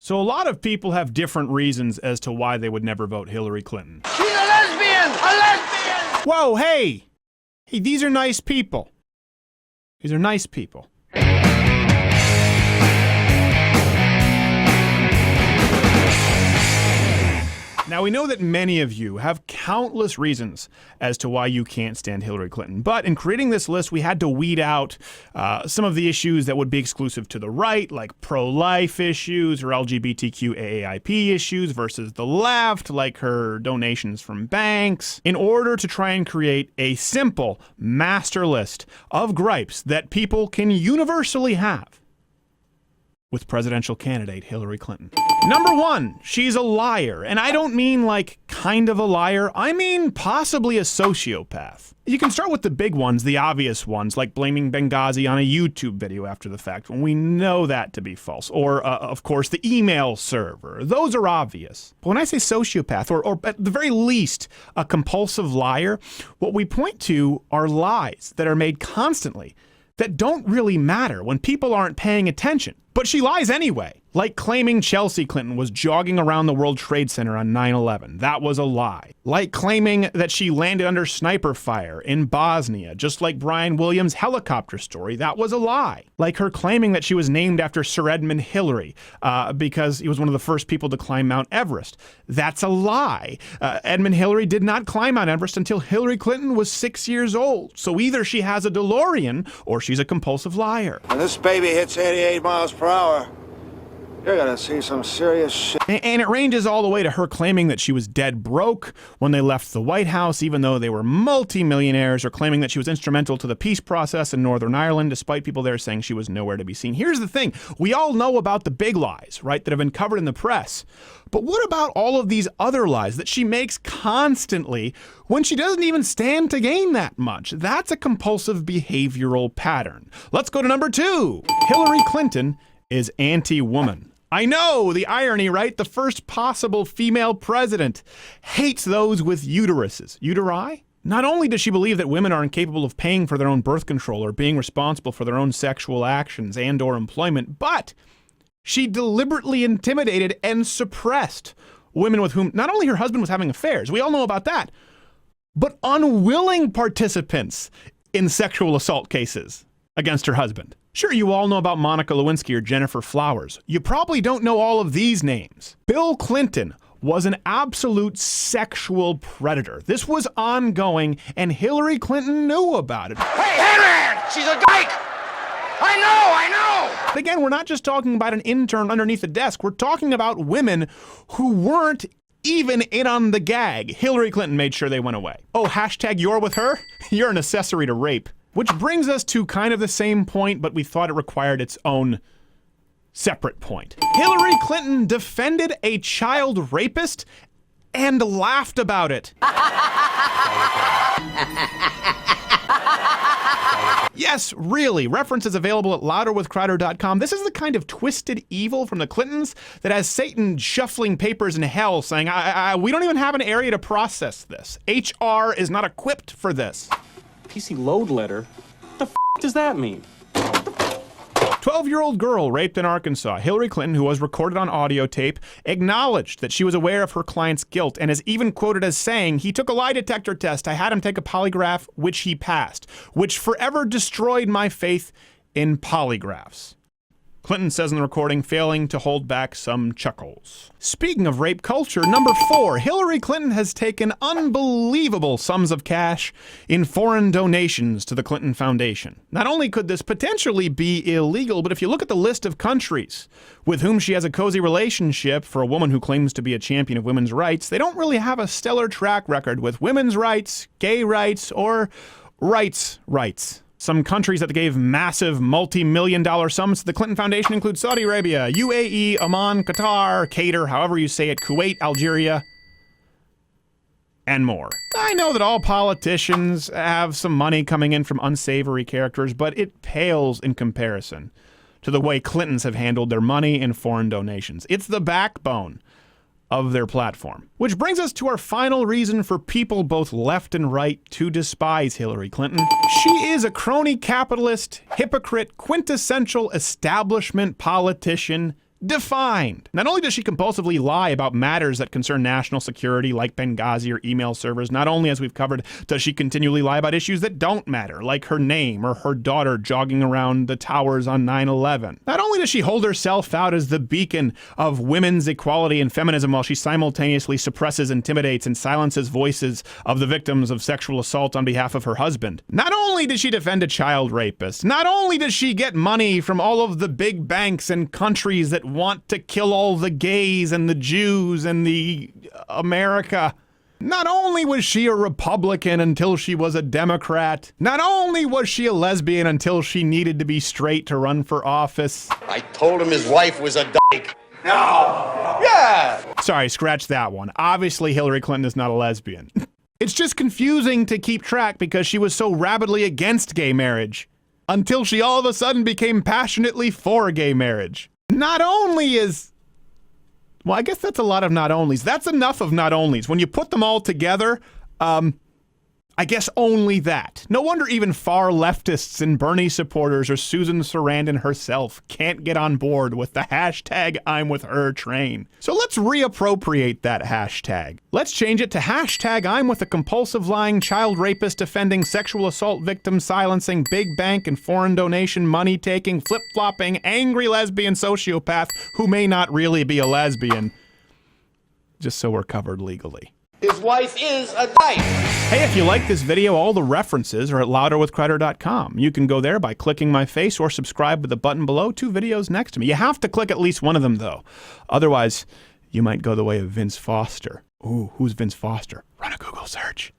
So a lot of people have different reasons as to why they would never vote Hillary Clinton. She's a lesbian! A lesbian! Whoa, hey! Hey, these are nice people. These are nice people. Now, we know that many of you have countless reasons as to why you can't stand Hillary Clinton. But in creating this list, we had to weed out some of the issues that would be exclusive to the right, like pro-life issues or LGBTQ AAIP issues, versus the left, like her donations from banks, in order to try and create a simple master list of gripes that people can universally have with presidential candidate Hillary Clinton. Number one, she's a liar. And I don't mean like kind of a liar. I mean possibly a sociopath. You can start with the big ones, the obvious ones, like blaming Benghazi on a YouTube video after the fact, when we know that to be false. Or, of course, the email server. Those are obvious. But when I say sociopath, or at the very least, a compulsive liar, what we point to are lies that are made constantly that don't really matter when people aren't paying attention. But she lies anyway. Like claiming Chelsea Clinton was jogging around the World Trade Center on 9/11. That was a lie. Like claiming that she landed under sniper fire in Bosnia, just like Brian Williams' helicopter story. That was a lie. Like her claiming that she was named after Sir Edmund Hillary because he was one of the first people to climb Mount Everest. That's a lie. Edmund Hillary did not climb Mount Everest until Hillary Clinton was 6 years old. So either she has a DeLorean or she's a compulsive liar. When this baby hits 88 miles per hour, you're gonna see some serious shit. And it ranges all the way to her claiming that she was dead broke when they left the White House, even though they were multi-millionaires, or claiming that she was instrumental to the peace process in Northern Ireland, despite people there saying she was nowhere to be seen. Here's the thing. We all know about the big lies, right, that have been covered in the press. But what about all of these other lies that she makes constantly when she doesn't even stand to gain that much? That's a compulsive behavioral pattern. Let's go to number two. Hillary Clinton is anti-woman. I know, the irony, right? The first possible female president hates those with uteruses. Uteri? Not only does she believe that women are incapable of paying for their own birth control or being responsible for their own sexual actions and or employment, but she deliberately intimidated and suppressed women with whom not only her husband was having affairs, we all know about that, but unwilling participants in sexual assault cases against her husband. Sure, you all know about Monica Lewinsky or Jennifer Flowers. You probably don't know all of these names. Bill Clinton was an absolute sexual predator. This was ongoing, and Hillary Clinton knew about it. Hey, Henry! She's a dyke! I know! But again, we're not just talking about an intern underneath the desk. We're talking about women who weren't even in on the gag. Hillary Clinton made sure they went away. Oh, hashtag you're with her? You're an accessory to rape. Which brings us to kind of the same point, but we thought it required its own separate point. Hillary Clinton defended a child rapist and laughed about it. Yes, really. References available at louderwithcrowder.com. This is the kind of twisted evil from the Clintons that has Satan shuffling papers in hell saying, we don't even have an area to process this. HR is not equipped for this. PC load letter? What the f does that mean? 12-year-old girl raped in Arkansas. Hillary Clinton, who was recorded on audio tape, acknowledged that she was aware of her client's guilt and is even quoted as saying, "He took a lie detector test. I had him take a polygraph, which he passed, which forever destroyed my faith in polygraphs." Clinton says in the recording, failing to hold back some chuckles. Speaking of rape culture, number 4, Hillary Clinton has taken unbelievable sums of cash in foreign donations to the Clinton Foundation. Not only could this potentially be illegal, but if you look at the list of countries with whom she has a cozy relationship for a woman who claims to be a champion of women's rights, they don't really have a stellar track record with women's rights, gay rights, or rights. Some countries that gave massive multi-million-dollar sums to the Clinton Foundation include Saudi Arabia, UAE, Oman, Qatar, Qatar, however you say it, Kuwait, Algeria, and more. I know that all politicians have some money coming in from unsavory characters, but it pales in comparison to the way Clintons have handled their money and foreign donations. It's the backbone of their platform. Which brings us to our final reason for people both left and right to despise Hillary Clinton. She is a crony capitalist, hypocrite, quintessential establishment politician defined. Not only does she compulsively lie about matters that concern national security, like Benghazi or email servers, not only, as we've covered, does she continually lie about issues that don't matter, like her name or her daughter jogging around the towers on 9/11. Not only does she hold herself out as the beacon of women's equality and feminism while she simultaneously suppresses, intimidates, and silences voices of the victims of sexual assault on behalf of her husband. Not only does she defend a child rapist, not only does she get money from all of the big banks and countries that want to kill all the gays and the Jews and the America. Not only was she a Republican until she was a Democrat, not only was she a lesbian until she needed to be straight to run for office. I told him his wife was a dyke. No! Yeah! Sorry, scratch that one. Obviously, Hillary Clinton is not a lesbian. It's just confusing to keep track because she was so rabidly against gay marriage until she all of a sudden became passionately for gay marriage. Not only is... Well, I guess that's a lot of not onlys. That's enough of not onlys. When you put them all together, I guess only that. No wonder even far leftists and Bernie supporters or Susan Sarandon herself can't get on board with the hashtag I'm with her train. So let's reappropriate that hashtag. Let's change it to hashtag I'm with a compulsive lying child rapist defending sexual assault victim silencing big bank and foreign donation money taking flip-flopping angry lesbian sociopath who may not really be a lesbian. Just so we're covered legally. His wife is a dyke. Hey, if you like this video, all the references are at louderwithcrowder.com. You can go there by clicking my face or subscribe with the button below. 2 videos next to me. You have to click at least one of them, though. Otherwise, you might go the way of Vince Foster. Ooh, who's Vince Foster? Run a Google search.